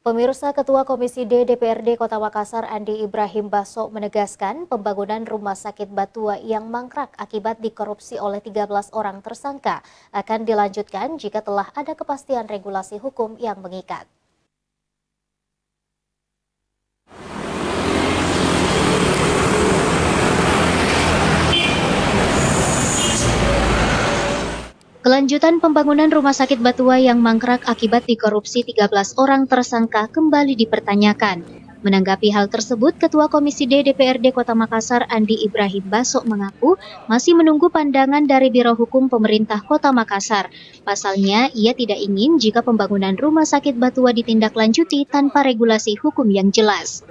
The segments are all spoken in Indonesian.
Pemirsa, Ketua Komisi D DPRD Kota Makassar Andi Ibrahim Baso menegaskan pembangunan rumah sakit Batua yang mangkrak akibat dikorupsi oleh 13 orang tersangka akan dilanjutkan jika telah ada kepastian regulasi hukum yang mengikat. Kelanjutan pembangunan rumah sakit Batua yang mangkrak akibat dikorupsi 13 orang tersangka kembali dipertanyakan. Menanggapi hal tersebut, Ketua Komisi D DPRD Kota Makassar Andi Ibrahim Baso mengaku masih menunggu pandangan dari Biro Hukum Pemerintah Kota Makassar. Pasalnya, ia tidak ingin jika pembangunan rumah sakit Batua ditindaklanjuti tanpa regulasi hukum yang jelas.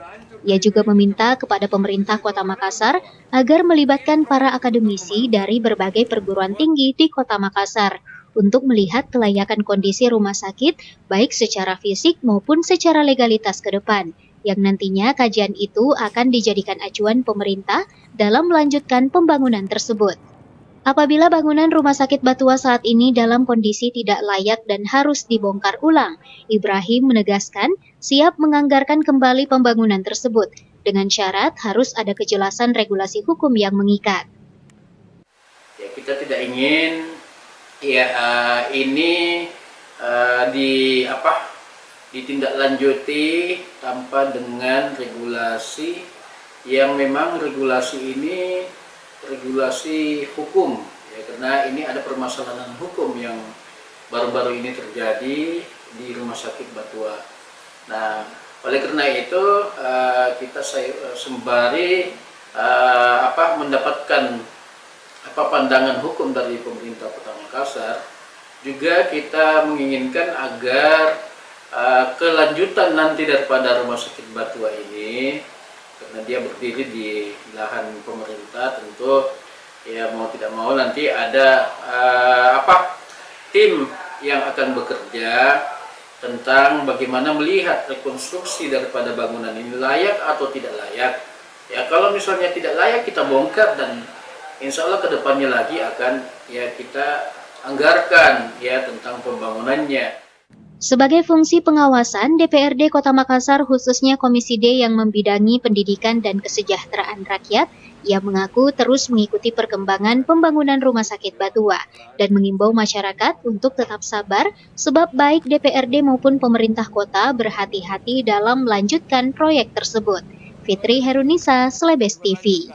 Ia juga meminta kepada pemerintah Kota Makassar agar melibatkan para akademisi dari berbagai perguruan tinggi di Kota Makassar untuk melihat kelayakan kondisi rumah sakit baik secara fisik maupun secara legalitas ke depan, yang nantinya kajian itu akan dijadikan acuan pemerintah dalam melanjutkan pembangunan tersebut. Apabila bangunan rumah sakit Batua saat ini dalam kondisi tidak layak dan harus dibongkar ulang, Ibrahim menegaskan siap menganggarkan kembali pembangunan tersebut dengan syarat harus ada kejelasan regulasi hukum yang mengikat. Ya, kita tidak ingin ini ditindaklanjuti tanpa dengan regulasi yang memang regulasi ini regulasi hukum, ya, karena ini ada permasalahan hukum yang baru-baru ini terjadi di rumah sakit Batua. Nah, oleh karena itu kita sembari mendapatkan pandangan hukum dari pemerintah Kota Makassar, juga kita menginginkan agar kelanjutan nanti daripada rumah sakit Batua ini, karena dia berdiri di lahan pemerintah, tentu ya mau tidak mau nanti ada tim yang akan bekerja tentang bagaimana melihat rekonstruksi daripada bangunan ini layak atau tidak layak. Ya, kalau misalnya tidak layak kita bongkar dan insya Allah kedepannya lagi akan ya kita anggarkan ya tentang pembangunannya. Sebagai fungsi pengawasan, DPRD Kota Makassar khususnya Komisi D yang membidangi pendidikan dan kesejahteraan rakyat, ia mengaku terus mengikuti perkembangan pembangunan rumah sakit Batua dan mengimbau masyarakat untuk tetap sabar sebab baik DPRD maupun pemerintah kota berhati-hati dalam melanjutkan proyek tersebut. Fitri Herunisa, Slebes TV.